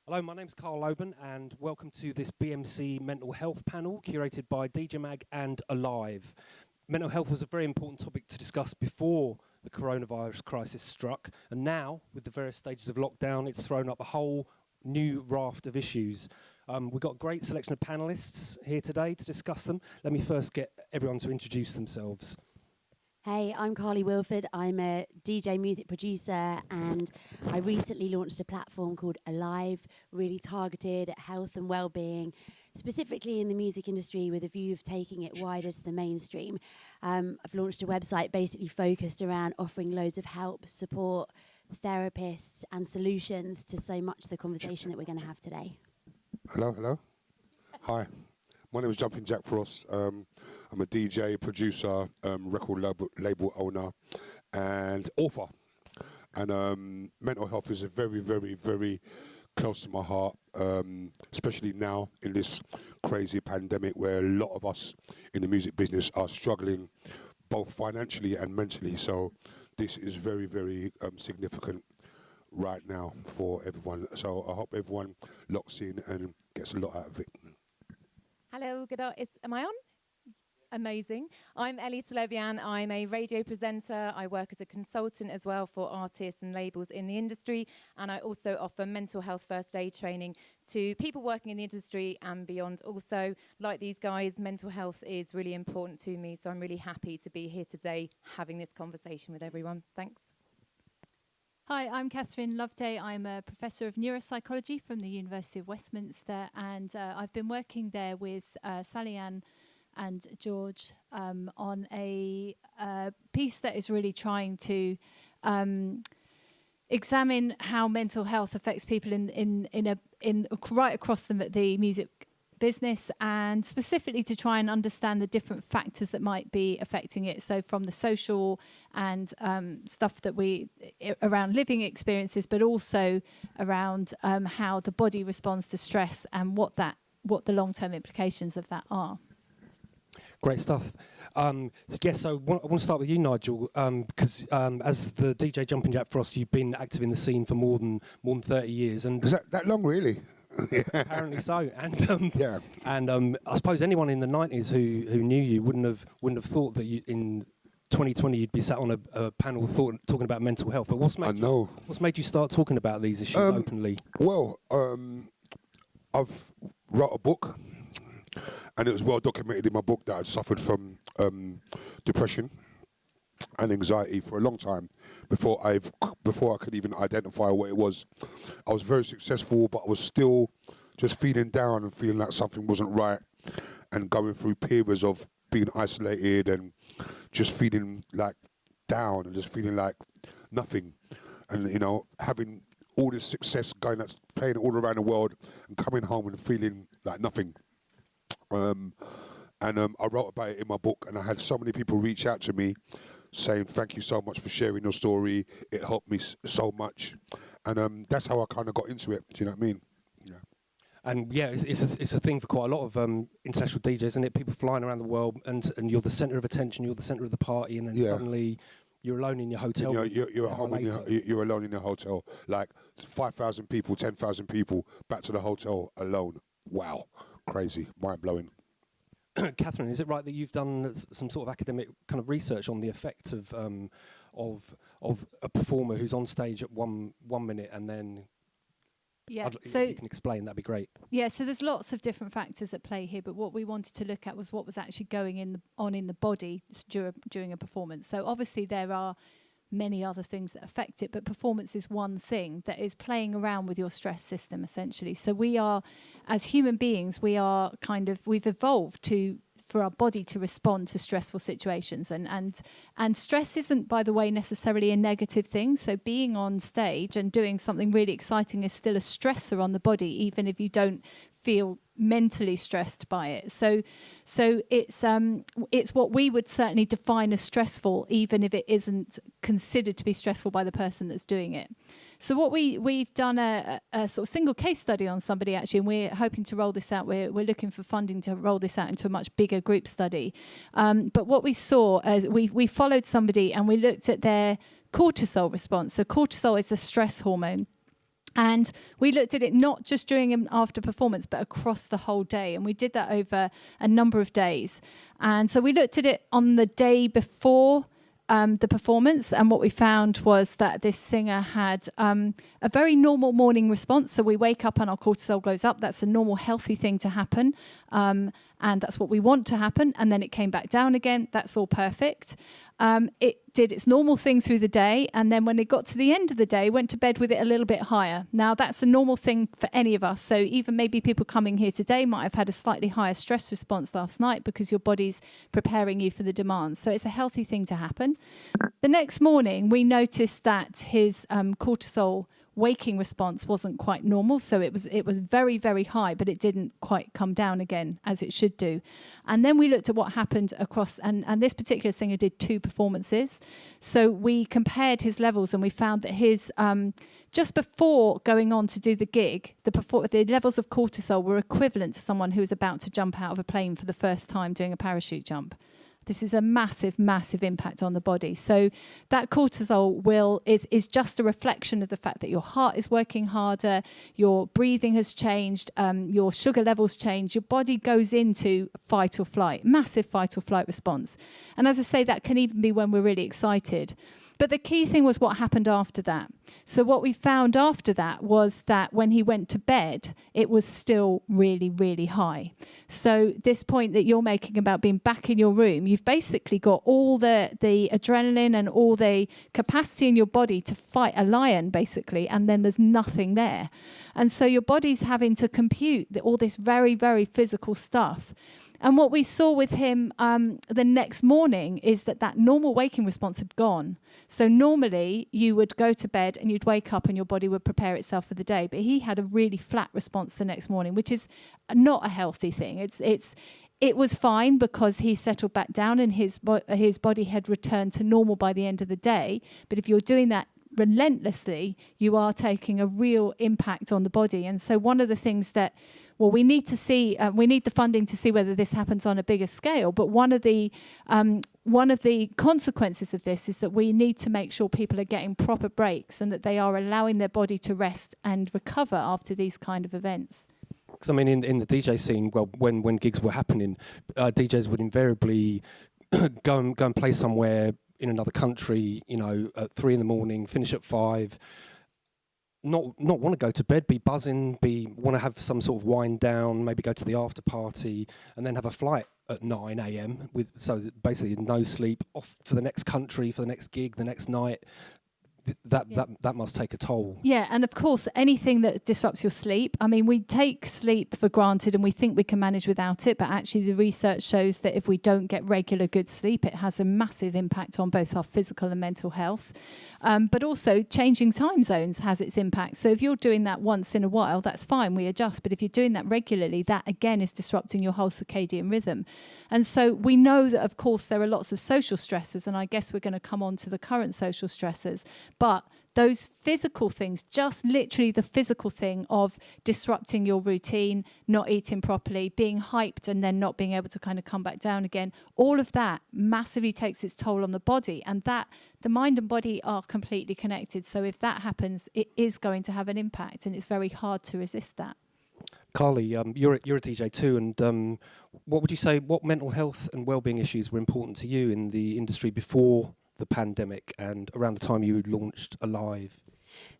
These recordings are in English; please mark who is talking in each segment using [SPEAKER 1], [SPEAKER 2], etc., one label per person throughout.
[SPEAKER 1] Hello, my name's Carl Loben, and welcome to this BMC Mental Health panel curated by DJ Mag and Alive. Mental health was a very important topic to discuss before the coronavirus crisis struck, and now, with the various stages of lockdown, it's thrown up a whole new raft of issues. We've got a great selection of panellists here today to discuss them. Let me first get everyone to introduce themselves.
[SPEAKER 2] Hey, I'm Carly Wilford. I'm a DJ music producer, and I recently launched a platform called Alive, really targeted at health and well-being, specifically in the music industry with a view of taking it wider to the mainstream. I've launched a website basically focused around offering loads of help, support, therapists and solutions to so much of the conversation that we're going to have today.
[SPEAKER 3] Hello. Hi. My name is Jumpin Jack Frost. I'm a DJ, producer, record label owner, and author. And mental health is a very, very, very close to my heart, especially now in this crazy pandemic where a lot of us in the music business are struggling both financially and mentally. So this is very, very significant right now for everyone. So I hope everyone locks in and gets a lot out of it.
[SPEAKER 4] Hello, am I on? Amazing. I'm Ellie Talebian. I'm a radio presenter. I work as a consultant as well for artists and labels in the industry. And I also offer mental health first aid training to people working in the industry and beyond. Also, like these guys, mental health is really important to me. So I'm really happy to be here today having this conversation with everyone. Thanks.
[SPEAKER 5] Hi, I'm Catherine Loveday. I'm a professor of neuropsychology from the University of Westminster, and I've been working there with Sally Ann and George on a piece that is really trying to examine how mental health affects people in right across the music business, and specifically to try and understand the different factors that might be affecting it. So from the social and stuff that around living experiences, but also around how the body responds to stress and what the long-term implications of that are.
[SPEAKER 1] Great stuff. So I want to start with you, Nigel, because as the DJ Jumpin Jack Frost, you've been active in the scene for more than 30 years. And
[SPEAKER 3] is that long, really?
[SPEAKER 1] Apparently so. And
[SPEAKER 3] yeah.
[SPEAKER 1] And I suppose anyone in the 90s who knew you wouldn't have thought that in 2020 you'd be sat on a panel talking about mental health. But what's made you start talking about these issues openly?
[SPEAKER 3] Well, I've wrote a book, and it was well documented in my book that I'd suffered from depression and anxiety for a long time before I could even identify what it was. I was very successful, but I was still just feeling down and feeling like something wasn't right, and going through periods of being isolated and just feeling like down and just feeling like nothing. And having all this success, playing all around the world and coming home and feeling like nothing. I wrote about it in my book, and I had so many people reach out to me saying thank you so much for sharing your story. It helped me so much, and that's how I kind of got into it. Do you know what I mean? Yeah.
[SPEAKER 1] And yeah, it's a thing for quite a lot of international DJs, isn't it? People flying around the world, and you're the centre of attention, you're the centre of the party, and then suddenly you're alone in your hotel.
[SPEAKER 3] You're at home, you're alone in your hotel. Like 5,000 people, 10,000 people, back to the hotel alone. Wow, crazy, mind blowing.
[SPEAKER 1] Catherine, is it right that you've done some sort of academic kind of research on the effect of a performer who's on stage at one minute and then?
[SPEAKER 5] Yeah,
[SPEAKER 1] so if you can explain, that'd be great.
[SPEAKER 5] Yeah, so there's lots of different factors at play here, but what we wanted to look at was what was actually going on in the body during a performance. So obviously there are many other things that affect it, but performance is one thing that is playing around with your stress system, essentially. So we are, as human beings, we've evolved for our body to respond to stressful situations, and stress isn't, by the way, necessarily a negative thing. So being on stage and doing something really exciting is still a stressor on the body, even if you don't feel mentally stressed by it. So it's what we would certainly define as stressful, even if it isn't considered to be stressful by the person that's doing it. So what we've done a sort of single case study on somebody, actually, and we're hoping to roll this out. We're looking for funding to roll this out into a much bigger group study. But what we saw is we followed somebody and we looked at their cortisol response. So cortisol is the stress hormone. And we looked at it not just during and after performance, but across the whole day. And we did that over a number of days. And so we looked at it on the day before the performance, and what we found was that this singer had a very normal morning response. So we wake up and our cortisol goes up. That's a normal, healthy thing to happen. And that's what we want to happen. And then it came back down again. That's all perfect. It did its normal thing through the day, and then when it got to the end of the day, went to bed with it a little bit higher. Now, that's a normal thing for any of us. So even maybe people coming here today might have had a slightly higher stress response last night because your body's preparing you for the demands. So it's a healthy thing to happen. The next morning, we noticed that his cortisol waking response wasn't quite normal, so it was very, very high, but it didn't quite come down again as it should do. And then we looked at what happened across, and this particular singer did 2 performances. So we compared his levels, and we found that his just before going on to do the gig, the levels of cortisol were equivalent to someone who was about to jump out of a plane for the first time doing a parachute jump. This is a massive, massive impact on the body. So that cortisol is just a reflection of the fact that your heart is working harder, your breathing has changed, your sugar levels change, your body goes into fight or flight, massive fight or flight response. And as I say, that can even be when we're really excited. But the key thing was what happened after that. So what we found after that was that when he went to bed, it was still really, really high. So this point that you're making about being back in your room, you've basically got all the adrenaline and all the capacity in your body to fight a lion, basically, and then there's nothing there. And so your body's having to compute all this very, very physical stuff. And what we saw with him the next morning is that normal waking response had gone. So normally you would go to bed and you'd wake up and your body would prepare itself for the day. But he had a really flat response the next morning, which is not a healthy thing. It was fine because he settled back down and his body had returned to normal by the end of the day. But if you're doing that relentlessly, you are taking a real impact on the body. And so one of the things that we need to see, we need the funding to see whether this happens on a bigger scale. But one of the consequences of this is that we need to make sure people are getting proper breaks and that they are allowing their body to rest and recover after these kind of events.
[SPEAKER 1] Because I mean, in the DJ scene, well, when gigs were happening, DJs would invariably go and play somewhere in another country, at 3 a.m, finish at 5. Not want to go to bed, be buzzing, want to have some sort of wind down, maybe go to the after party, and then have a flight at 9 a.m. So basically no sleep, off to the next country for the next gig, the next night. That must take a toll.
[SPEAKER 5] Yeah, and of course, anything that disrupts your sleep. I mean, we take sleep for granted and we think we can manage without it, but actually the research shows that if we don't get regular good sleep, it has a massive impact on both our physical and mental health. But also, changing time zones has its impact. So if you're doing that once in a while, that's fine, we adjust. But if you're doing that regularly, that again is disrupting your whole circadian rhythm. And so we know that, of course, there are lots of social stressors, and I guess we're going to come on to the current social stressors. But those physical things, just literally the physical thing of disrupting your routine, not eating properly, being hyped and then not being able to kind of come back down again, all of that massively takes its toll on the body, and that the mind and body are completely connected. So if that happens, it is going to have an impact, and it's very hard to resist that.
[SPEAKER 1] Carly, you're a DJ too, and what would you say, what mental health and wellbeing issues were important to you in the industry before the pandemic and around the time you launched Alive?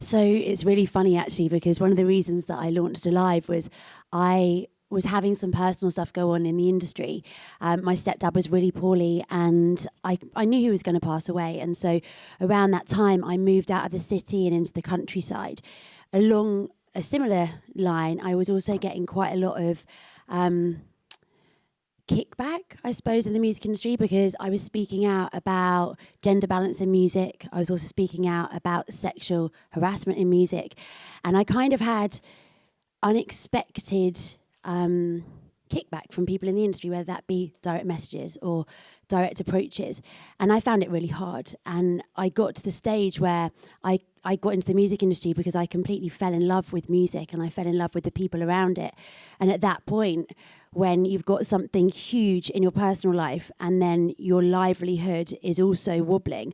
[SPEAKER 2] So it's really funny actually, because one of the reasons that I launched Alive was I was having some personal stuff go on in the industry. My stepdad was really poorly and I knew he was going to pass away. And so around that time I moved out of the city and into the countryside. Along a similar line, I was also getting quite a lot of kickback, I suppose, in the music industry, because I was speaking out about gender balance in music. I was also speaking out about sexual harassment in music. And I kind of had unexpected kickback from people in the industry, whether that be direct messages or direct approaches. And I found it really hard. And I got to the stage where I got into the music industry because I completely fell in love with music and I fell in love with the people around it. And at that point, when you've got something huge in your personal life and then your livelihood is also wobbling,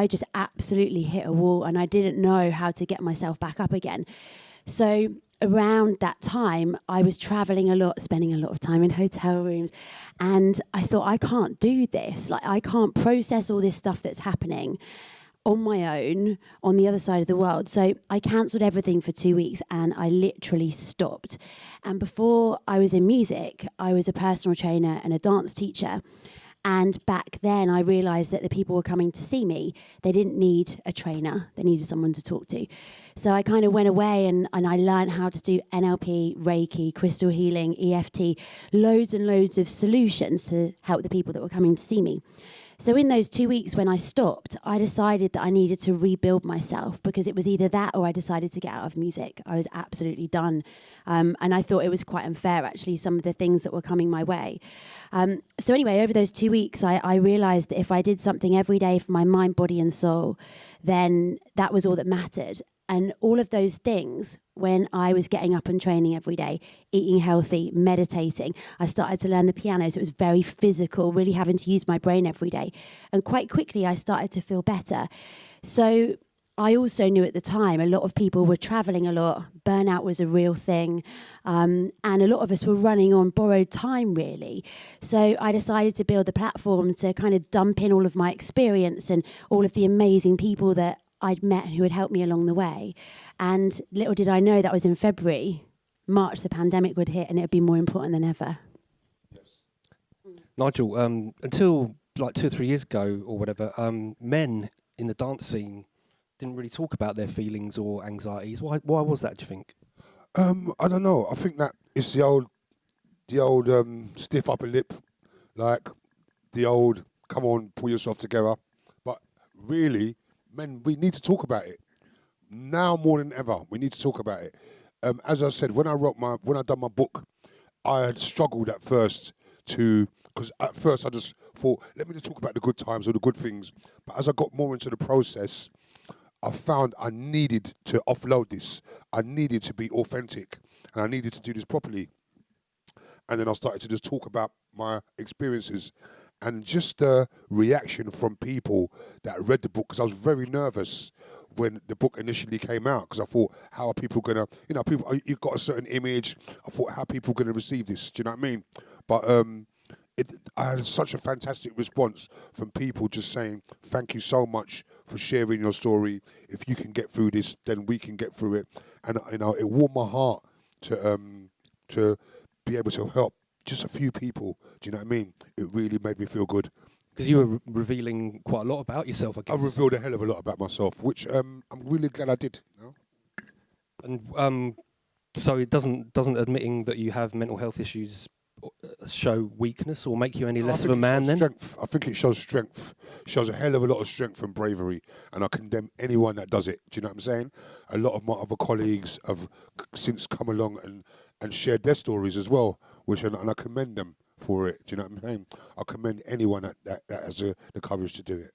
[SPEAKER 2] I just absolutely hit a wall and I didn't know how to get myself back up again. So around that time, I was traveling a lot, spending a lot of time in hotel rooms, and I thought, I can't do this. Like, I can't process all this stuff that's happening on my own on the other side of the world. So I cancelled everything for 2 weeks and I literally stopped. And before I was in music, I was a personal trainer and a dance teacher. And back then I realised that the people were coming to see me, they didn't need a trainer, they needed someone to talk to. So I kind of went away and I learned how to do NLP, Reiki, crystal healing, EFT, loads and loads of solutions to help the people that were coming to see me. So in those 2 weeks when I stopped, I decided that I needed to rebuild myself, because it was either that or I decided to get out of music. I was absolutely done. And I thought it was quite unfair, actually, some of the things that were coming my way. So anyway, over those 2 weeks, I realised that if I did something every day for my mind, body and soul, then that was all that mattered. And all of those things, when I was getting up and training every day, eating healthy, meditating, I started to learn the piano. So it was very physical, really having to use my brain every day. And quite quickly, I started to feel better. So I also knew at the time a lot of people were traveling a lot. Burnout was a real thing. And a lot of us were running on borrowed time, really. So I decided to build a platform to kind of dump in all of my experience and all of the amazing people that I'd met who had helped me along the way. And little did I know that was in February. March, the pandemic would hit and it would be more important than ever.
[SPEAKER 1] Nigel, until like 2 or 3 years ago or whatever, men in the dance scene didn't really talk about their feelings or anxieties. Why was that, do you think?
[SPEAKER 3] I don't know. I think that it's the old stiff upper lip, like the old come on, pull yourself together. But really, men, we need to talk about it now more than ever. We need to talk about it. As I said, when I done my book, I had struggled at first because at first I just thought, let me just talk about the good times or the good things. But as I got more into the process, I found I needed to offload this. I needed to be authentic, and I needed to do this properly. And then I started to just talk about my experiences. And just the reaction from people that read the book, because I was very nervous when the book initially came out, because I thought, how are people going to, you've got a certain image. I thought, how are people going to receive this? Do you know what I mean? But I had such a fantastic response from people just saying, thank you so much for sharing your story. If you can get through this, then we can get through it. And it warmed my heart to be able to help just a few people. Do you know what I mean? It really made me feel good.
[SPEAKER 1] Because you were revealing quite a lot about yourself, I guess.
[SPEAKER 3] I revealed a hell of a lot about myself, which I'm really glad I did.
[SPEAKER 1] And so it doesn't admitting that you have mental health issues show weakness or make you any less of a man then?
[SPEAKER 3] Strength. I think it shows strength. It shows a hell of a lot of strength and bravery, and I condemn anyone that does it. Do you know what I'm saying? A lot of my other colleagues have since come along and shared their stories as well, and I commend them for it. Do you know what I'm saying? I commend anyone that has the courage to do it.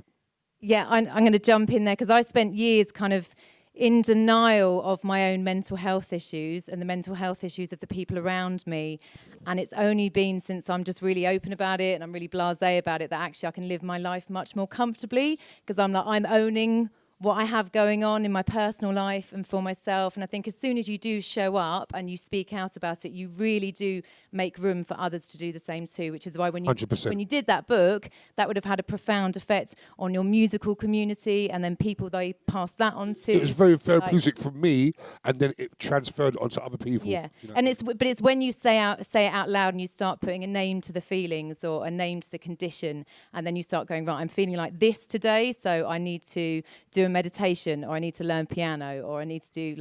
[SPEAKER 4] Yeah, I'm going to jump in there because I spent years kind of in denial of my own mental health issues and the mental health issues of the people around me. And it's only been since I'm just really open about it and I'm really blasé about it that actually I can live my life much more comfortably, because I'm owning what I have going on in my personal life and for myself. And I think as soon as you do show up and you speak out about it, you really do make room for others to do the same too, which is why when you
[SPEAKER 3] 100%.
[SPEAKER 4] when you did that book, that would have had a profound effect on your musical community and then people they passed that on to.
[SPEAKER 3] It was very therapeutic for me, and then it transferred onto other people.
[SPEAKER 4] Yeah,
[SPEAKER 3] you know?
[SPEAKER 4] and it's when you say it out loud and you start putting a name to the feelings or a name to the condition, and then you start going, right, I'm feeling like this today, so I need to do a meditation, or I need to learn piano, or I need to do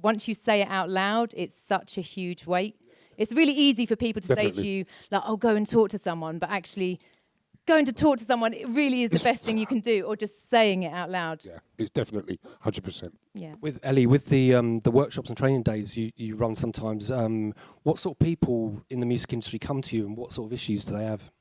[SPEAKER 4] once you say it out loud, it's such a huge weight. It's really easy for people to say to you, like, oh, go and talk to someone, but actually going to talk to someone, it really is the best thing you can do, or just saying it out loud.
[SPEAKER 3] Yeah, it's definitely 100%.
[SPEAKER 4] Yeah.
[SPEAKER 1] With Ellie, with the workshops and training days you run sometimes, what sort of people in the music industry come to you and what sort of issues do they have?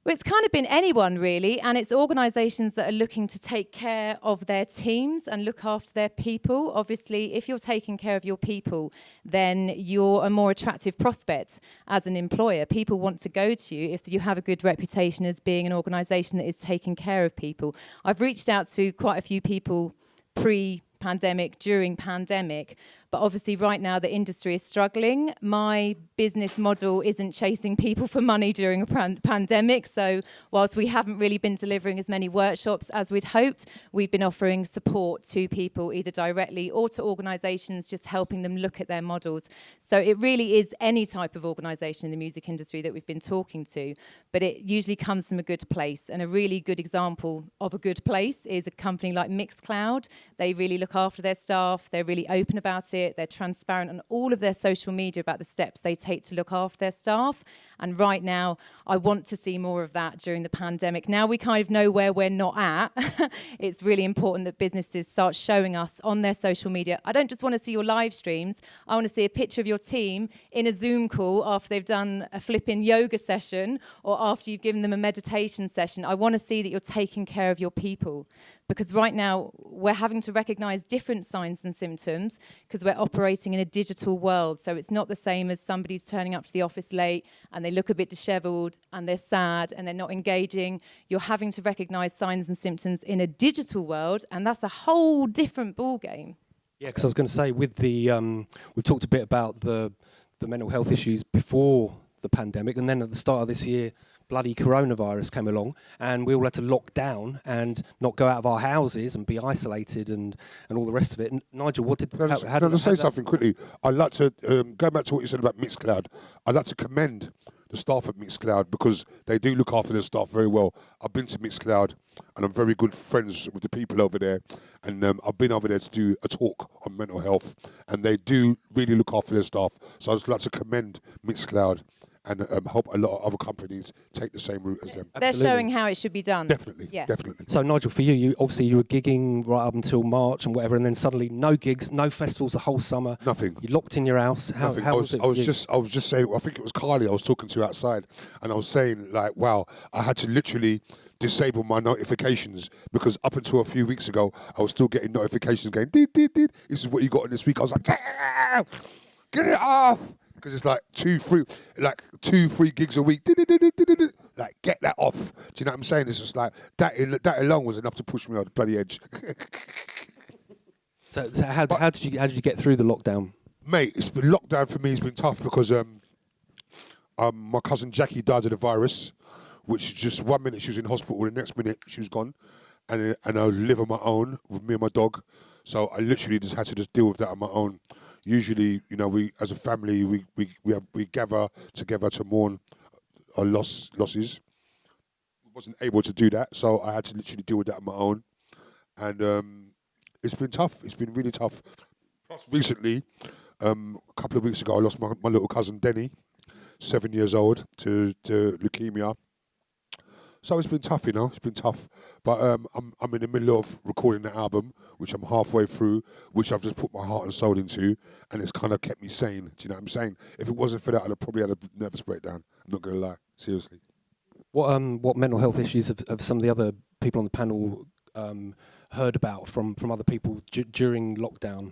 [SPEAKER 4] Well, it's kind of been anyone really, and it's organisations that are looking to take care of their teams and look after their people. Obviously, if you're taking care of your people, then you're a more attractive prospect as an employer. People want to go to you if you have a good reputation as being an organisation that is taking care of people. I've reached out to quite a few people pre-pandemic, during pandemic, but obviously right now the industry is struggling. My business model isn't chasing people for money during a pandemic, so whilst we haven't really been delivering as many workshops as we'd hoped, we've been offering support to people either directly or to organisations, just helping them look at their models. So it really is any type of organisation in the music industry that we've been talking to, but it usually comes from a good place. And a really good example of a good place is a company like Mixcloud. They really look after their staff, they're really open about it, they're transparent on all of their social media about the steps they take to look after their staff. And right now, I want to see more of that during the pandemic. Now we kind of know where we're not at. It's really important that businesses start showing us on their social media. I don't just want to see your live streams. I want to see a picture of your team in a Zoom call after they've done a flipping yoga session or after you've given them a meditation session. I want to see that you're taking care of your people. Because right now, we're having to recognise different signs and symptoms because we're operating in a digital world. So it's not the same as somebody's turning up to the office late and they look a bit dishevelled and they're sad and they're not engaging. You're having to recognise signs and symptoms in a digital world, and that's a whole different ballgame.
[SPEAKER 1] Yeah, because I was going to say, with the we've talked a bit about the mental health issues before the pandemic, and then at the start of this year, bloody coronavirus came along and we all had to lock down and not go out of our houses and be isolated and all the rest of it. And Nigel, what did...
[SPEAKER 3] How did I say something quickly? I'd like to, go back to what you said about Mixcloud, I'd like to commend the staff at Mixcloud because they do look after their staff very well. I've been to Mixcloud and I'm very good friends with the people over there, and I've been over there to do a talk on mental health, and they do really look after their staff. So I'd just like to commend Mixcloud and help a lot of other companies take the same route as them.
[SPEAKER 4] They're
[SPEAKER 1] Absolutely.
[SPEAKER 4] showing how it should be done.
[SPEAKER 3] Definitely,
[SPEAKER 4] Yeah.
[SPEAKER 3] definitely.
[SPEAKER 1] So Nigel, for you obviously you were gigging right up until March and whatever, and then suddenly no gigs, no festivals the whole summer.
[SPEAKER 3] Nothing.
[SPEAKER 1] You locked in your house.
[SPEAKER 3] Nothing.
[SPEAKER 1] How was it?
[SPEAKER 3] I was just saying, I think it was Carly I was talking to outside, and I was saying, like, wow, I had to literally disable my notifications because up until a few weeks ago, I was still getting notifications going, did. This is what you got in this week. I was like, get it off. Because it's like two free gigs a week. Like, get that off. Do you know what I'm saying? It's just like, that alone was enough to push me on the bloody edge.
[SPEAKER 1] So how did you get through the lockdown?
[SPEAKER 3] Mate, it's been lockdown for me. It's been tough because my cousin Jackie died of the virus, which just 1 minute she was in hospital, the next minute she was gone, and I live on my own with me and my dog. So I literally just had to deal with that on my own. Usually, you know, we as a family we gather together to mourn our losses. Wasn't able to do that, so I had to literally deal with that on my own, and it's been tough. It's been really tough. Plus, recently, a couple of weeks ago, I lost my little cousin Denny, 7 years old, to leukemia. So it's been tough, you know. It's been tough, but I'm in the middle of recording the album, which I'm halfway through, which I've just put my heart and soul into, and it's kind of kept me sane. Do you know what I'm saying? If it wasn't for that, I'd have probably had a nervous breakdown. I'm not gonna lie, seriously.
[SPEAKER 1] What mental health issues have some of the other people on the panel heard about from other people during lockdown?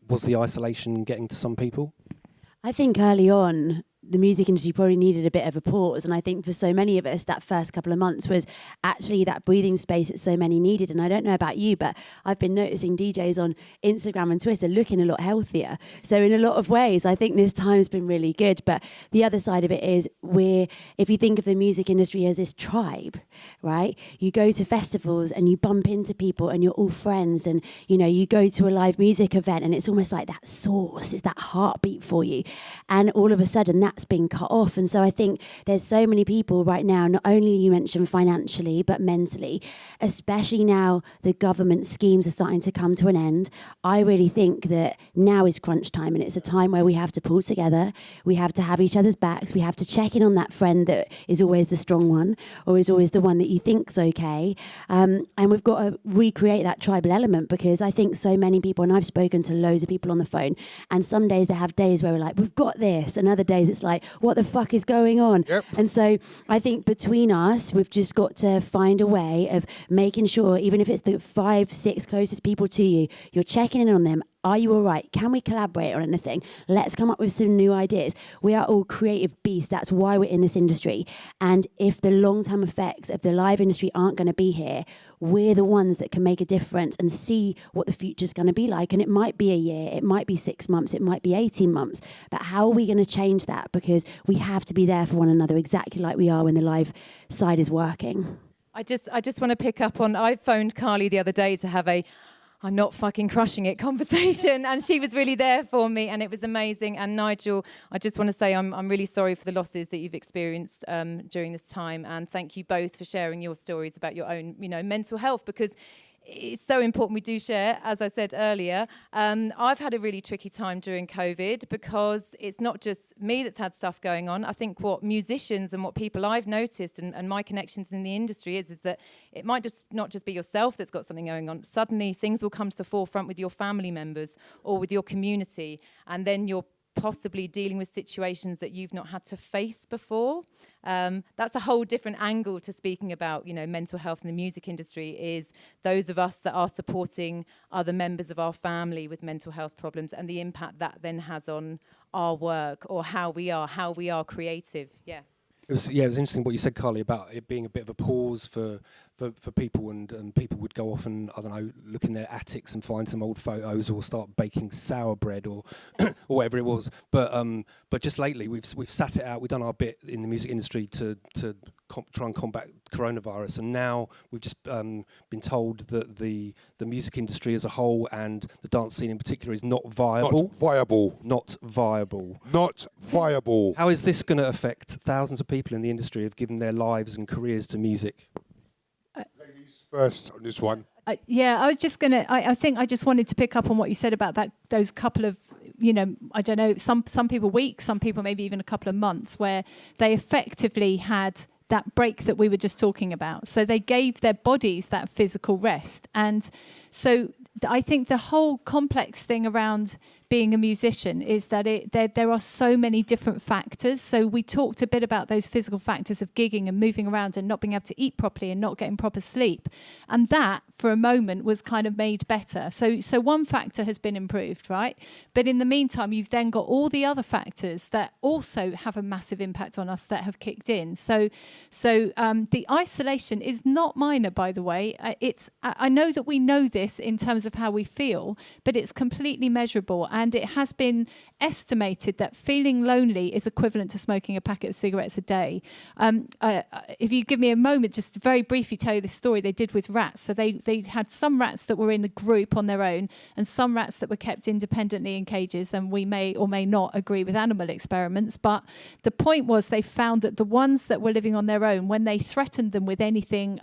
[SPEAKER 1] Was the isolation getting to some people?
[SPEAKER 2] I think early on, the music industry probably needed a bit of a pause. And I think for so many of us, that first couple of months was actually that breathing space that so many needed. And I don't know about you, but I've been noticing DJs on Instagram and Twitter looking a lot healthier. So in a lot of ways, I think this time has been really good. But the other side of it is if you think of the music industry as this tribe, right? You go to festivals and you bump into people and you're all friends, and, you know, you go to a live music event and it's almost like that source, it's that heartbeat for you. And all of a sudden that's been cut off. And so I think there's so many people right now, not only you mentioned financially, but mentally, especially now the government schemes are starting to come to an end. I really think that now is crunch time, and it's a time where we have to pull together. We have to have each other's backs. We have to check in on that friend that is always the strong one or is always the one that you think's okay. And we've got to recreate that tribal element, because I think so many people, and I've spoken to loads of people on the phone, and some days they have days where we're like, we've got this, and other days it's like, what the fuck is going on?
[SPEAKER 3] Yep.
[SPEAKER 2] And so I think between us, we've just got to find a way of making sure, even if it's the 5, 6 closest people to you, you're checking in on them. Are you all right? Can we collaborate on anything? Let's come up with some new ideas. We are all creative beasts. That's why we're in this industry. And if the long-term effects of the live industry aren't going to be here, we're the ones that can make a difference and see what the future's going to be like. And it might be a year, it might be 6 months, it might be 18 months. But how are we going to change that? Because we have to be there for one another exactly like we are when the live side is working.
[SPEAKER 4] I just want to pick up on, I phoned Carly the other day to have a I'm not fucking crushing it conversation, and she was really there for me, and it was amazing. And Nigel, I just want to say I'm really sorry for the losses that you've experienced during this time, and thank you both for sharing your stories about your own, mental health, because it's so important we do share. As I said earlier, I've had a really tricky time during COVID because it's not just me that's had stuff going on. I think what musicians and what people I've noticed and my connections in the industry is that it might just not just be yourself that's got something going on. Suddenly things will come to the forefront with your family members or with your community, and then you're possibly dealing with situations that you've not had to face before. That's a whole different angle to speaking about, mental health in the music industry, is those of us that are supporting other members of our family with mental health problems and the impact that then has on our work or how we are creative. Yeah.
[SPEAKER 1] It was interesting what you said, Carly, about it being a bit of a pause for people, and people would go off and, I don't know, look in their attics and find some old photos or start baking sour bread or or whatever it was. But just lately we've sat it out. We've done our bit in the music industry to try and combat coronavirus, and now we've just been told that the music industry as a whole and the dance scene in particular is not viable. Not viable. How is this going to affect thousands of people in the industry who've given their lives and careers to music?
[SPEAKER 3] Ladies first on this one.
[SPEAKER 5] I was just going to, I think I just wanted to pick up on what you said about those couple of, I don't know, some people weeks, some people maybe even a couple of months, where they effectively had that break that we were just talking about. So they gave their bodies that physical rest. And so I think the whole complex thing around being a musician is that there are so many different factors. So we talked a bit about those physical factors of gigging and moving around and not being able to eat properly and not getting proper sleep. And that, for a moment, was kind of made better. So one factor has been improved, right? But in the meantime, you've then got all the other factors that also have a massive impact on us that have kicked in. So the isolation is not minor, by the way. I know that we know this in terms of how we feel, but it's completely measurable. And it has been estimated that feeling lonely is equivalent to smoking a packet of cigarettes a day. If you give me a moment, just to very briefly tell you the story they did with rats. So they had some rats that were in a group on their own and some rats that were kept independently in cages. And we may or may not agree with animal experiments. But the point was they found that the ones that were living on their own, when they threatened them with anything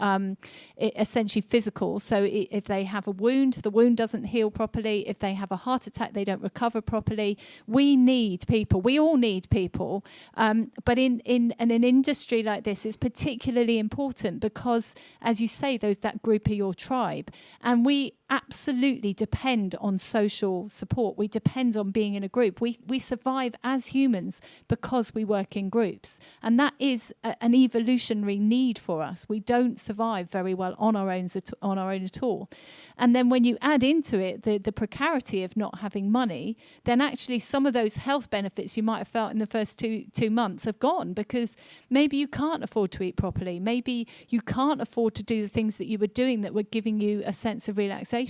[SPEAKER 5] essentially physical, so if they have a wound, the wound doesn't heal properly. If they have a heart attack, they don't recover properly. We need people. We all need people. But in an industry like this, it's particularly important because, as you say, that group are your tribe. And we absolutely depend on social support. We depend on being in a group. We survive as humans because we work in groups. And that is an evolutionary need for us. We don't survive very well on our own at all. And then when you add into it the precarity of not having money, then actually some of those health benefits you might have felt in the first two months have gone, because maybe you can't afford to eat properly. Maybe you can't afford to do the things that you were doing that were giving you a sense of relaxation.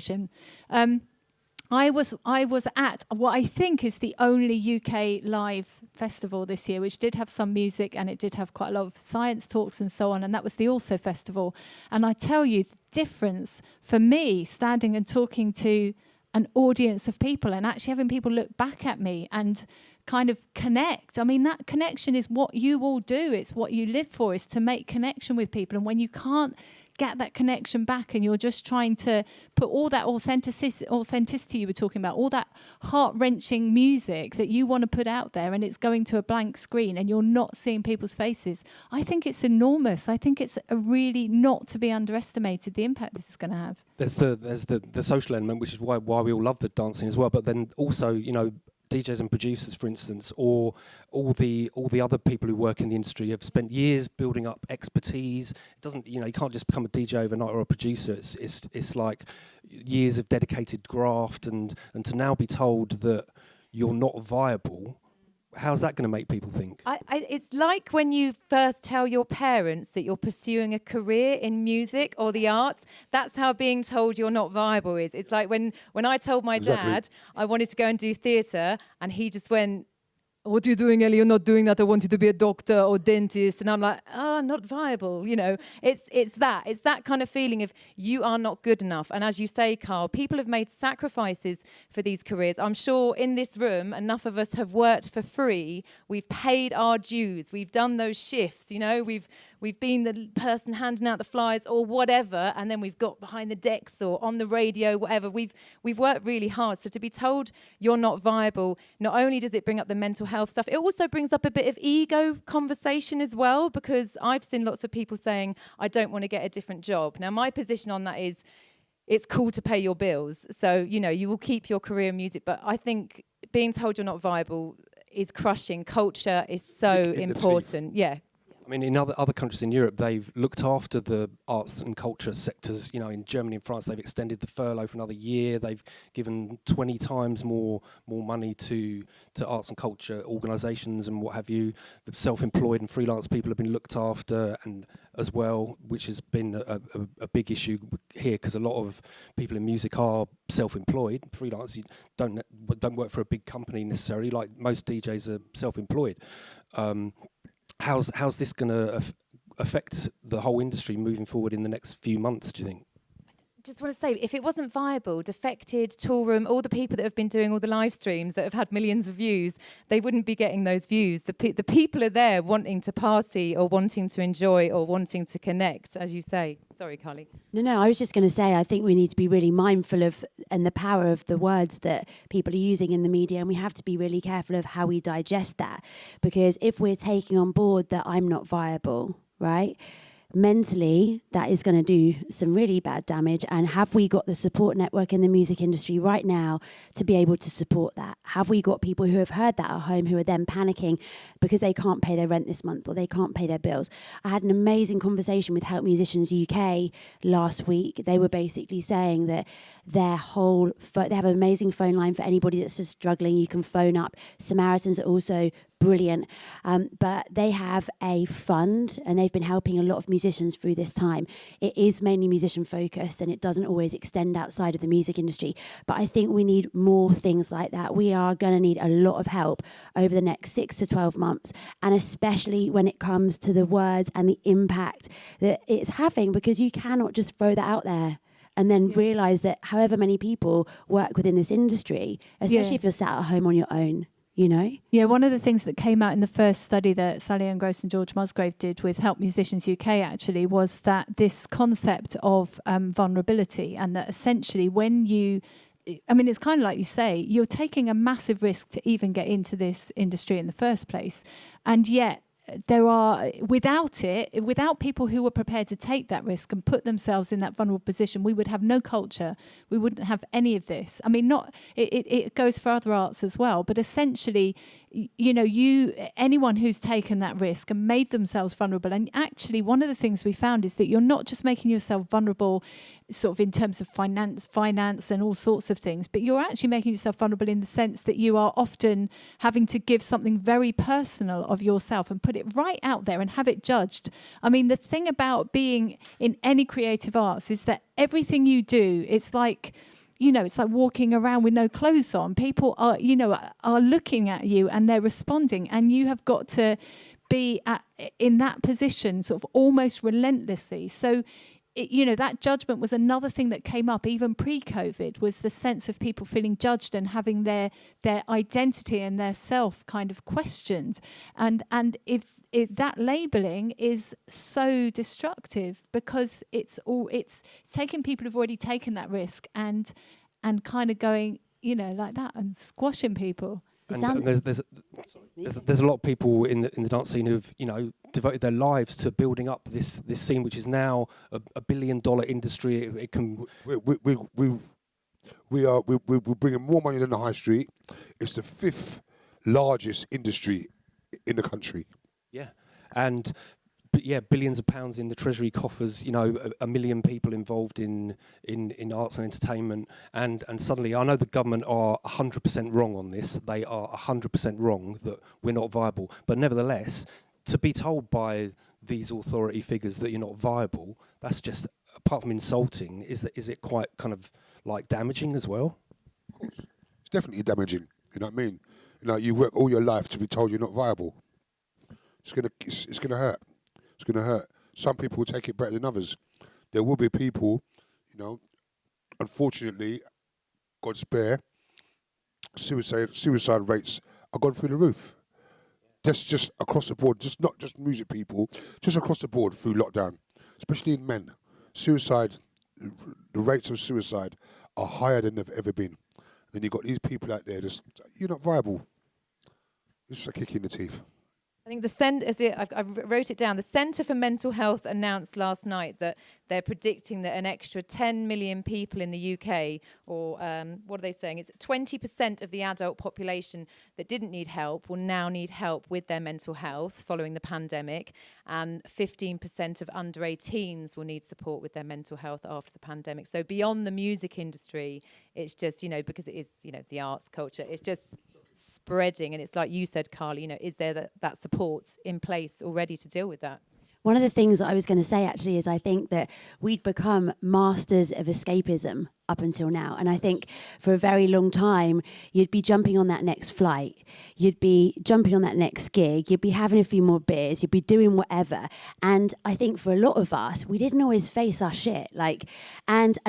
[SPEAKER 5] I was at what I think is the only UK live festival this year, which did have some music and it did have quite a lot of science talks and so on, and that was the Also Festival. And I tell you, the difference for me, standing and talking to an audience of people and actually having people look back at me and kind of connect. I mean, that connection is what you all do. It's what you live for, is to make connection with people. And when you can't get that connection back and you're just trying to put all that authenticity you were talking about, all that heart-wrenching music that you want to put out there, and it's going to a blank screen and you're not seeing people's faces, I think it's enormous. I think it's a really not to be underestimated, the impact this is going to have.
[SPEAKER 1] There's the social element, which is why we all love the dancing as well. But then also, DJs and producers, for instance, or all the other people who work in the industry have spent years building up expertise. It doesn't, you can't just become a DJ overnight or a producer. It's like years of dedicated graft, and to now be told that you're not viable. How's that going to make people think?
[SPEAKER 4] It's like when you first tell your parents that you're pursuing a career in music or the arts. That's how being told you're not viable is. It's like when I told my dad I wanted to go and do theatre, and he just went, "What are you doing, Ellie? You're not doing that. I want you to be a doctor or dentist." And I'm like, "Oh, I'm not viable." It's that kind of feeling of you are not good enough. And as you say, Carl, people have made sacrifices for these careers. I'm sure in this room, enough of us have worked for free. We've paid our dues. We've done those shifts. We've been the person handing out the flyers or whatever, and then we've got behind the decks or on the radio, whatever. We've worked really hard. So to be told you're not viable, not only does it bring up the mental health stuff, it also brings up a bit of ego conversation as well, because I've seen lots of people saying, I don't want to get a different job. Now, my position on that is it's cool to pay your bills. So, you will keep your career in music. But I think being told you're not viable is crushing. Culture is so important. Yeah.
[SPEAKER 1] I mean, in other countries in Europe, they've looked after the arts and culture sectors. In Germany and France, they've extended the furlough for another year. They've given 20 times more money to arts and culture organisations and what have you. The self-employed and freelance people have been looked after, and as well, which has been a big issue here, because a lot of people in music are self-employed. Freelance, you don't work for a big company necessarily. Like most DJs are self-employed. How's this going to affect the whole industry moving forward in the next few months, do you think?
[SPEAKER 4] Just want to say, if it wasn't viable, Defected, Toolroom, all the people that have been doing all the live streams that have had millions of views, they wouldn't be getting those views. The people are there wanting to party or wanting to enjoy or wanting to connect, as you say. Sorry, Carly.
[SPEAKER 2] No, I was just going to say, I think we need to be really mindful of and the power of the words that people are using in the media, and we have to be really careful of how we digest that. Because if we're taking on board that I'm not viable, right? Mentally, that is going to do some really bad damage. And have we got the support network in the music industry right now to be able to support that? Have we got people who have heard that at home who are then panicking because they can't pay their rent this month or they can't pay their bills? I had an amazing conversation with Help Musicians UK last week. They were basically saying that they have an amazing phone line for anybody that's just struggling. You can phone up. Samaritans are also brilliant, but they have a fund and they've been helping a lot of musicians through this time. It is mainly musician focused and it doesn't always extend outside of the music industry, but I think we need more things like that. We are going to need a lot of help over the next 6 to 12 months, and especially when it comes to the words and the impact that it's having, because you cannot just throw that out there and then realise that however many people work within this industry, especially if you're sat at home on your own,
[SPEAKER 5] Yeah, one of the things that came out in the first study that Sally Ann Gross and George Musgrave did with Help Musicians UK actually was that this concept of vulnerability, and that essentially when it's kind of like you say, you're taking a massive risk to even get into this industry in the first place. And yet without people who were prepared to take that risk and put themselves in that vulnerable position, we would have no culture. We wouldn't have any of this. I mean, it goes for other arts as well, but essentially, anyone who's taken that risk and made themselves vulnerable, and actually one of the things we found is that you're not just making yourself vulnerable sort of in terms of finance and all sorts of things, but you're actually making yourself vulnerable in the sense that you are often having to give something very personal of yourself and put it right out there and have it judged. I mean, the thing about being in any creative arts is that everything you do, it's like walking around with no clothes on. People are looking at you and they're responding, and you have got to be in that position sort of almost relentlessly. So, that judgment was another thing that came up even pre-COVID, was the sense of people feeling judged and having their identity and their self kind of questioned. And if that labelling is so destructive, because it's taking people who've already taken that risk and kind of going, like that, and squashing people.
[SPEAKER 1] And there's a lot of people in the dance scene who've devoted their lives to building up this scene, which is now a $1 billion industry. It can.
[SPEAKER 3] We we're bringing more money than the high street. It's the 5th largest industry in the country.
[SPEAKER 1] Yeah, and but yeah, billions of pounds in the treasury coffers. You know, a million people involved in arts and entertainment, and suddenly I know the government are 100% wrong on this. They are 100% wrong that we're not viable. But nevertheless, to be told by these authority figures that you're not viable, that's just, apart from insulting, is it quite kind of like damaging as well?
[SPEAKER 3] Of course, it's definitely damaging. You know what I mean? You know, you work all your life to be told you're not viable. It's gonna hurt. It's going to hurt. Some people will take it better than others. There will be people, you know, unfortunately, God spare, suicide rates are gone through the roof. That's just across the board, not just music people, just across the board through lockdown, especially in men. Suicide, the rates of suicide are higher than they've ever been. Then you've got these people out there, you're not viable. It's a kick in the teeth.
[SPEAKER 4] I think I wrote it down. The Centre for Mental Health announced last night that they're predicting that an extra 10 million people in the UK, or what are they saying? It's 20% of the adult population that didn't need help will now need help with their mental health following the pandemic, and 15% of under 18s will need support with their mental health after the pandemic. So beyond the music industry, it's just, you know, because it is, you know, the arts culture, it's just spreading, and it's like you said, Carly, you know, is there that support in place already to deal with that?
[SPEAKER 2] One of the things that I was going to say actually is I think that we'd become masters of escapism up until now. And I think for a very long time, you'd be jumping on that next flight, you'd be jumping on that next gig, you'd be having a few more beers, you'd be doing whatever. And I think for a lot of us, we didn't always face our shit. And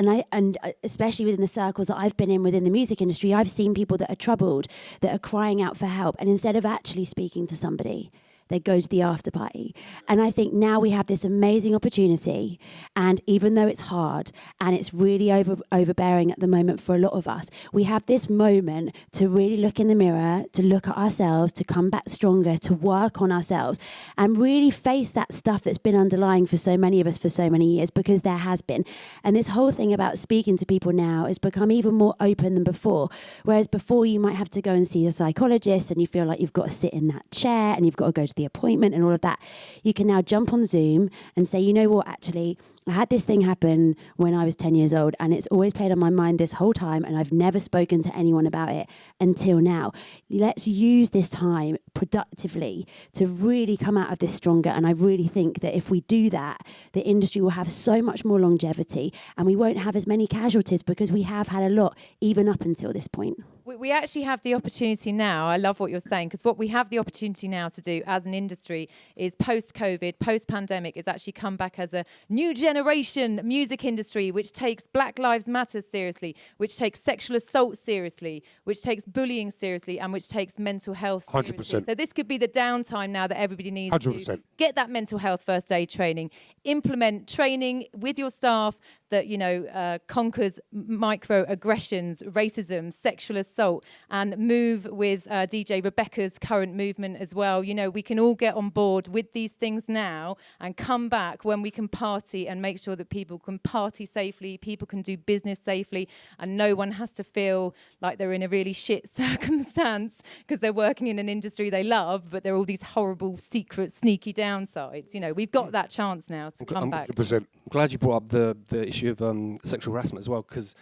[SPEAKER 2] especially within the circles that I've been in within the music industry, I've seen people that are troubled, that are crying out for help. And instead of actually speaking to somebody, they go to the after party. And I think now we have this amazing opportunity, and even though it's hard and it's really overbearing at the moment for a lot of us, we have this moment to really look in the mirror, to look at ourselves, to come back stronger, to work on ourselves and really face that stuff that's been underlying for so many of us for so many years, because there has been. And this whole thing about speaking to people now has become even more open than before. Whereas before you might have to go and see a psychologist and you feel like you've got to sit in that chair and you've got to go to the appointment and all of that. You can now jump on Zoom and say, you know what, actually, I had this thing happen when I was 10 years old and it's always played on my mind this whole time and I've never spoken to anyone about it until now. Let's use this time productively to really come out of this stronger. And I really think that if we do that, the industry will have so much more longevity and we won't have as many casualties, because we have had a lot even up until this point.
[SPEAKER 4] We actually have the opportunity now. I love what you're saying, because what we have the opportunity now to do as an industry is post-COVID, post-pandemic, is actually come back as a new generation music industry which takes Black Lives Matter seriously, which takes sexual assault seriously, which takes bullying seriously, and which takes mental health seriously.
[SPEAKER 3] 100%.
[SPEAKER 4] So this could be the downtime now that everybody needs
[SPEAKER 3] 100%.
[SPEAKER 4] to get that mental health first aid training, implement training with your staff that, you know, conquers microaggressions, racism, sexual assault, and move with DJ Rebecca's current movement as well. You know, we can all get on board with these things now and come back when we can party and make sure that people can party safely, people can do business safely, and no one has to feel like they're in a really shit circumstance because they're working in an industry they love, but there are all these horrible, secret, sneaky downsides. You know, we've got that chance now to come back.
[SPEAKER 3] 100%.
[SPEAKER 1] I'm glad you brought up the issue of sexual harassment as well, because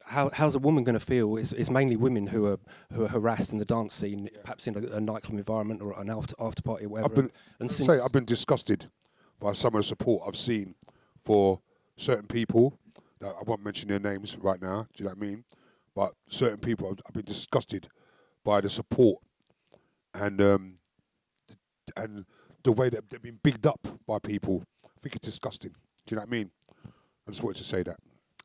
[SPEAKER 1] how's a woman going to feel? It's mainly women who are harassed in the dance scene, perhaps in a nightclub environment or an after party or whatever.
[SPEAKER 3] I've been disgusted by some of the support I've seen for certain people. That I won't mention their names right now. Do you know what I mean? But certain people, I've been disgusted by the support and the way that they've been bigged up by people. I think it's disgusting. Do you know what I mean? I just wanted to say that.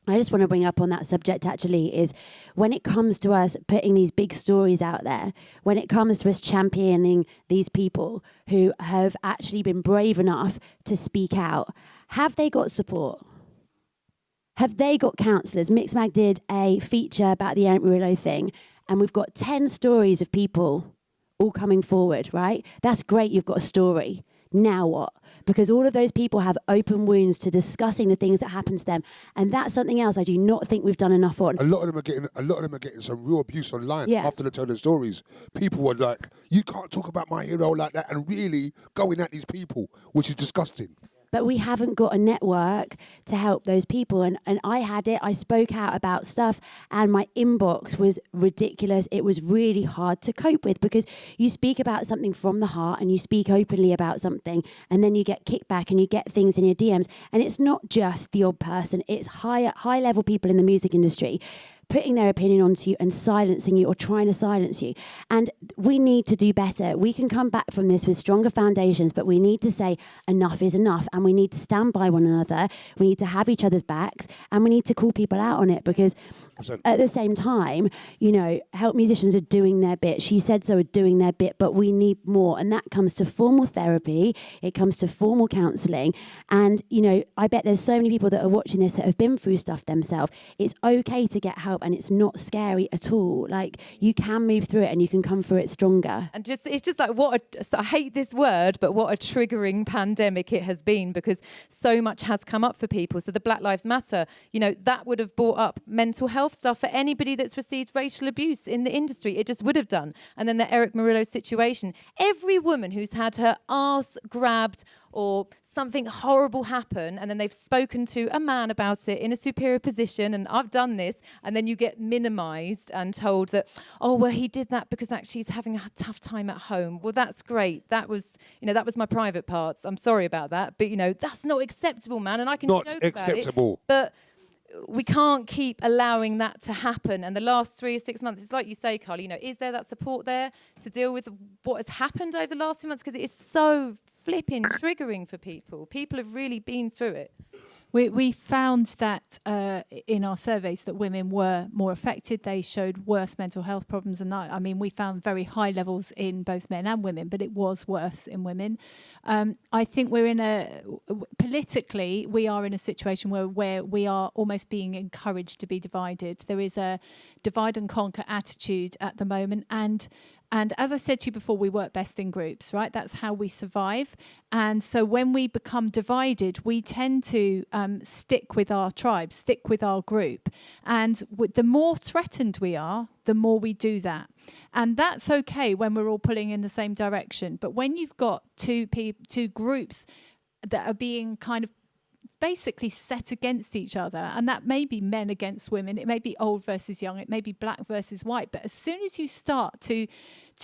[SPEAKER 2] I just want to bring up on that subject actually is when it comes to us putting these big stories out there, when it comes to us championing these people who have actually been brave enough to speak out, have they got support? Have they got counsellors? Mixmag did a feature about the Aunt Murillo thing, and we've got 10 stories of people all coming forward, right? That's great, you've got a story. now what? Because all of those people have open wounds to discussing the things that happen to them, and that's something else I do not think we've done enough on.
[SPEAKER 3] A lot of them are getting some real abuse online after they tell their stories. People were like, "You can't talk about my hero like that," and really going at these people, which is disgusting.
[SPEAKER 2] But we haven't got a network to help those people. And I had it. I spoke out about stuff, and my inbox was ridiculous. It was really hard to cope with, because you speak about something from the heart and you speak openly about something, and then you get kickback and you get things in your DMs. And it's not just the odd person. It's high level people in the music industry putting their opinion onto you and silencing you or trying to silence you. And we need to do better. We can come back from this with stronger foundations, but we need to say enough is enough, and we need to stand by one another. We need to have each other's backs, and we need to call people out on it, because at the same time, you know, help musicians are doing their bit. She Said So are doing their bit, but we need more. And that comes to formal therapy. It comes to formal counselling. And, you know, I bet there's so many people that are watching this that have been through stuff themselves. It's okay to get help, and it's not scary at all. Like, you can move through it and you can come through it stronger.
[SPEAKER 4] And it's just like, I hate this word, but what a triggering pandemic it has been, because so much has come up for people. So the Black Lives Matter, you know, that would have brought up mental health stuff for anybody that's received racial abuse in the industry. It just would have done. And then the Eric Murillo situation. Every woman who's had her arse grabbed or something horrible happen, and then they've spoken to a man about it in a superior position, and I've done this, and then you get minimized and told that, oh, well, he did that because actually he's having a tough time at home. Well, that's great. That was my private parts. I'm sorry about that. But, you know, that's not acceptable, man. And I can
[SPEAKER 3] Not
[SPEAKER 4] joke
[SPEAKER 3] acceptable.
[SPEAKER 4] about it, but we can't keep allowing that to happen. And the last 3 or 6 months, it's like you say, Carly, you know, is there that support there to deal with what has happened over the last few months? Because it is so flipping triggering for people. People have really been through it.
[SPEAKER 5] We found that in our surveys that women were more affected. They showed worse mental health problems, and I mean, we found very high levels in both men and women, but it was worse in women. I think politically, we are in a situation where we are almost being encouraged to be divided. There is a divide and conquer attitude at the moment, and as I said to you before, we work best in groups, right? That's how we survive. And so when we become divided, we tend to stick with our tribe, stick with our group. And the more threatened we are, the more we do that. And that's okay when we're all pulling in the same direction. But when you've got two groups that are being kind of basically set against each other, and that may be men against women, it may be old versus young, it may be black versus white, but as soon as you start to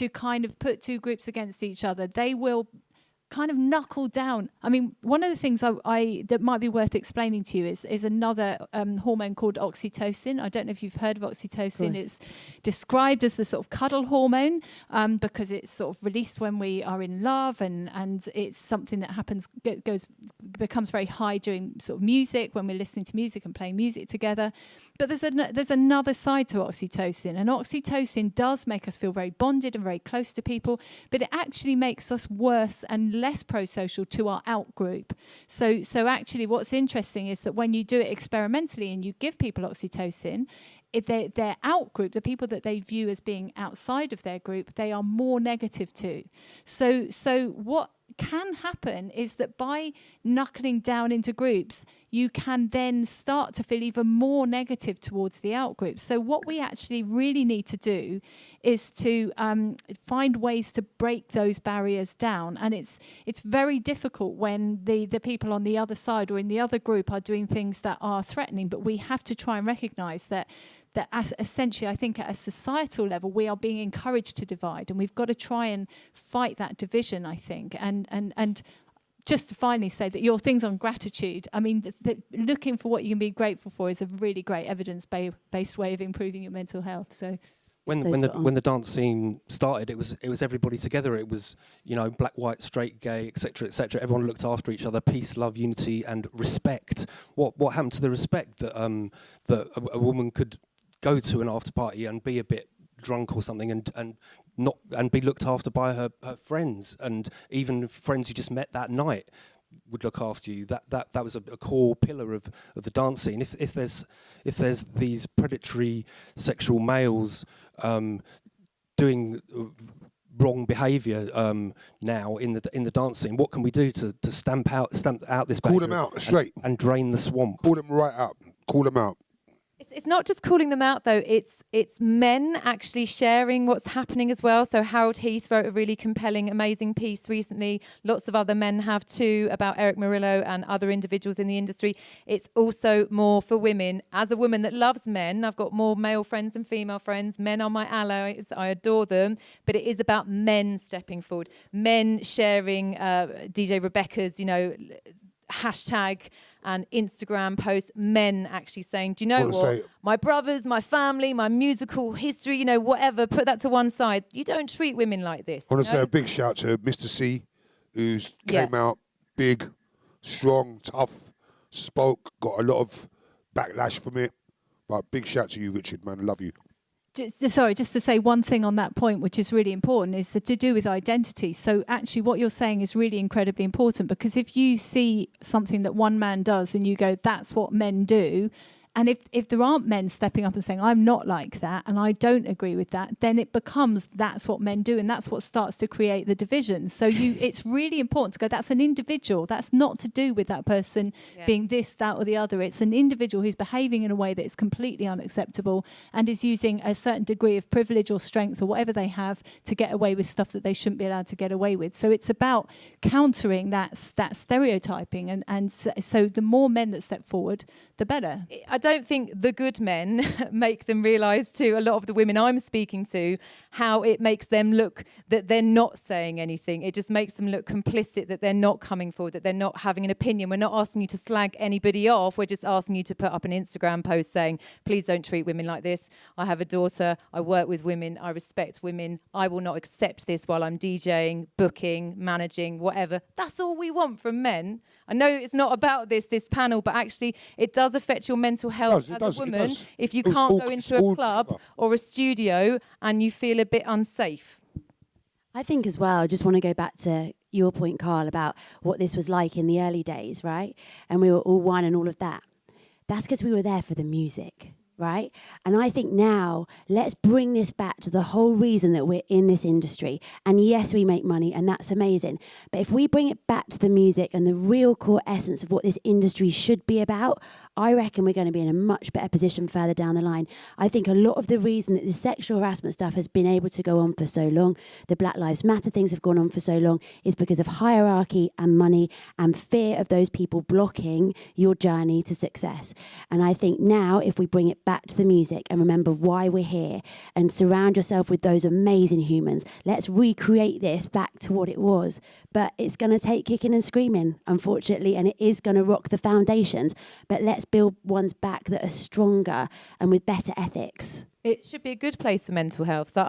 [SPEAKER 5] kind of put two groups against each other, they will kind of knuckle down. I mean, one of the things that might be worth explaining to you is another hormone called oxytocin. I don't know if you've heard of oxytocin. It's described as the sort of cuddle hormone because it's sort of released when we are in love, and it's something that becomes very high during sort of music, when we're listening to music and playing music together. But there's another side to oxytocin, and oxytocin does make us feel very bonded and very close to people, but it actually makes us worse and less pro-social to our out group. So actually what's interesting is that when you do it experimentally and you give people oxytocin, their out group, the people that they view as being outside of their group, they are more negative to. So what can happen is that by knuckling down into groups, you can then start to feel even more negative towards the out group. So what we actually really need to do is to find ways to break those barriers down. And it's very difficult when the people on the other side or in the other group are doing things that are threatening, but we have to try and recognize that essentially, I think at a societal level, we are being encouraged to divide, and we've got to try and fight that division, I think. And just to finally say that your things on gratitude, I mean, looking for what you can be grateful for is a really great evidence-based way of improving your mental health. So.
[SPEAKER 1] When the dance scene started, it was everybody together. It was, you know, black, white, straight, gay, etc., etc. Everyone looked after each other. Peace, love, unity, and respect. What happened to the respect that a woman could go to an after party and be a bit drunk or something and be looked after by her friends, and even friends you just met that night would look after you. That was a core pillar of the dance scene. If there's these predatory sexual males doing wrong behaviour now in the dance scene. What can we do to stamp out this
[SPEAKER 3] Call
[SPEAKER 1] behaviour
[SPEAKER 3] them out straight.
[SPEAKER 1] and drain the swamp?
[SPEAKER 3] Call them right out. Call them out.
[SPEAKER 4] It's not just calling them out, though. It's men actually sharing what's happening as well. So Harold Heath wrote a really compelling, amazing piece recently. Lots of other men have too, about Eric Murillo and other individuals in the industry. It's also more for women. As a woman that loves men, I've got more male friends than female friends. Men are my allies. I adore them. But it is about men stepping forward. Men sharing DJ Rebecca's, hashtag and Instagram posts, men actually saying, do you know what? My brothers, my family, my musical history, whatever, put that to one side. You don't treat women like this.
[SPEAKER 3] I want to say a big shout to Mr. C, who's came out big, strong, tough, spoke, got a lot of backlash from it. But big shout to you, Richard, man. I love you.
[SPEAKER 5] Just to say one thing on that point, which is really important, is to do with identity. So actually what you're saying is really incredibly important, because if you see something that one man does and you go, that's what men do, and if there aren't men stepping up and saying, I'm not like that and I don't agree with that, then it becomes that's what men do, and that's what starts to create the division. So it's really important to go, that's an individual. That's not to do with that person being this, that or the other. It's an individual who's behaving in a way that is completely unacceptable and is using a certain degree of privilege or strength or whatever they have to get away with stuff that they shouldn't be allowed to get away with. So it's about countering that stereotyping. And so the more men that step forward, the better.
[SPEAKER 4] I don't think the good men make them realise, to a lot of the women I'm speaking to, how it makes them look that they're not saying anything. It just makes them look complicit, that they're not coming forward, that they're not having an opinion. We're not asking you to slag anybody off. We're just asking you to put up an Instagram post saying, please don't treat women like this. I have a daughter. I work with women. I respect women. I will not accept this while I'm DJing, booking, managing, whatever. That's all we want from men. I know it's not about this panel, but actually it does affect your mental health as a woman if you can't go into a club or a studio and you feel a bit unsafe.
[SPEAKER 2] I think as well, I just want to go back to your point, Carl, about what this was like in the early days, right? And we were all one and all of that. That's because we were there for the music, right? And I think now, let's bring this back to the whole reason that we're in this industry. And yes, we make money, and that's amazing. But if we bring it back to the music and the real core essence of what this industry should be about, I reckon we're going to be in a much better position further down the line. I think a lot of the reason that the sexual harassment stuff has been able to go on for so long, the Black Lives Matter things have gone on for so long, is because of hierarchy and money and fear of those people blocking your journey to success. And I think now, if we bring it back to the music and remember why we're here and surround yourself with those amazing humans, let's recreate this back to what it was. But it's going to take kicking and screaming, unfortunately, and it is going to rock the foundations. But let's build ones back that are stronger and with better ethics.
[SPEAKER 4] It should be a good place for mental health. So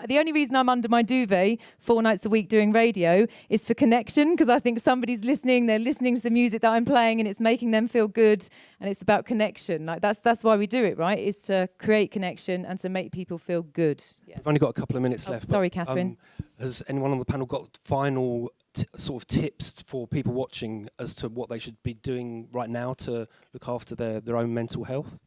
[SPEAKER 4] the only reason I'm under my duvet 4 nights a week doing radio is for connection, because I think somebody's listening, they're listening to the music that I'm playing and it's making them feel good, and it's about connection. Like that's why we do it, right? It's to create connection and to make people feel good. Yeah.
[SPEAKER 1] We've only got a couple of minutes left.
[SPEAKER 4] Sorry, Catherine.
[SPEAKER 1] Has anyone on the panel got final sort of tips for people watching as to what they should be doing right now to look after their own mental health?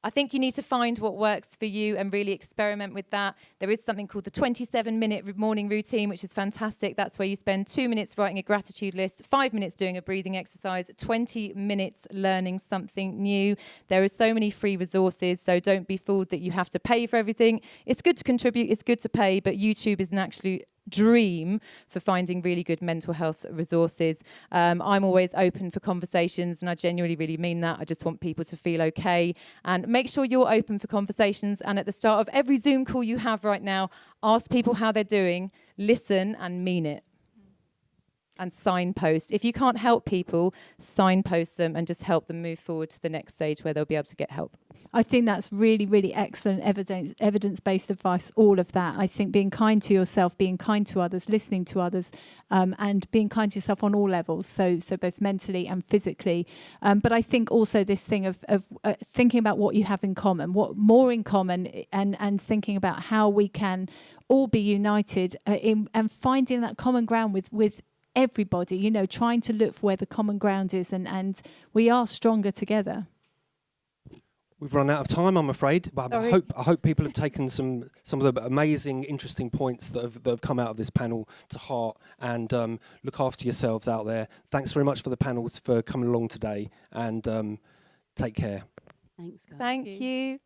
[SPEAKER 4] I think you need to find what works for you and really experiment with that. There is something called the 27-minute morning routine, which is fantastic. That's where you spend 2 minutes writing a gratitude list, 5 minutes doing a breathing exercise, 20 minutes learning something new. There are so many free resources, so don't be fooled that you have to pay for everything. It's good to contribute, it's good to pay, but YouTube is an actually dream for finding really good mental health resources. I'm always open for conversations, and I genuinely really mean that. I just want people to feel okay, and make sure you're open for conversations. And at the start of every Zoom call you have right now, ask people how they're doing, listen and mean it. And signpost. If you can't help people, signpost them and just help them move forward to the next stage where they'll be able to get help.
[SPEAKER 5] I think that's really, really excellent evidence-based advice, all of that. I think being kind to yourself, being kind to others, listening to others, and being kind to yourself on all levels, so both mentally and physically. But I think also this thing of thinking about what you have in common, what more in common, and thinking about how we can all be united and finding that common ground with everybody, trying to look for where the common ground is, and we are stronger together.
[SPEAKER 1] We've run out of time, I'm afraid, but I hope people have taken some of the amazing, interesting points that have come out of this panel to heart, and look after yourselves out there. Thanks very much for the panels for coming along today, and take care.
[SPEAKER 2] Thanks, guys.
[SPEAKER 4] Thank you.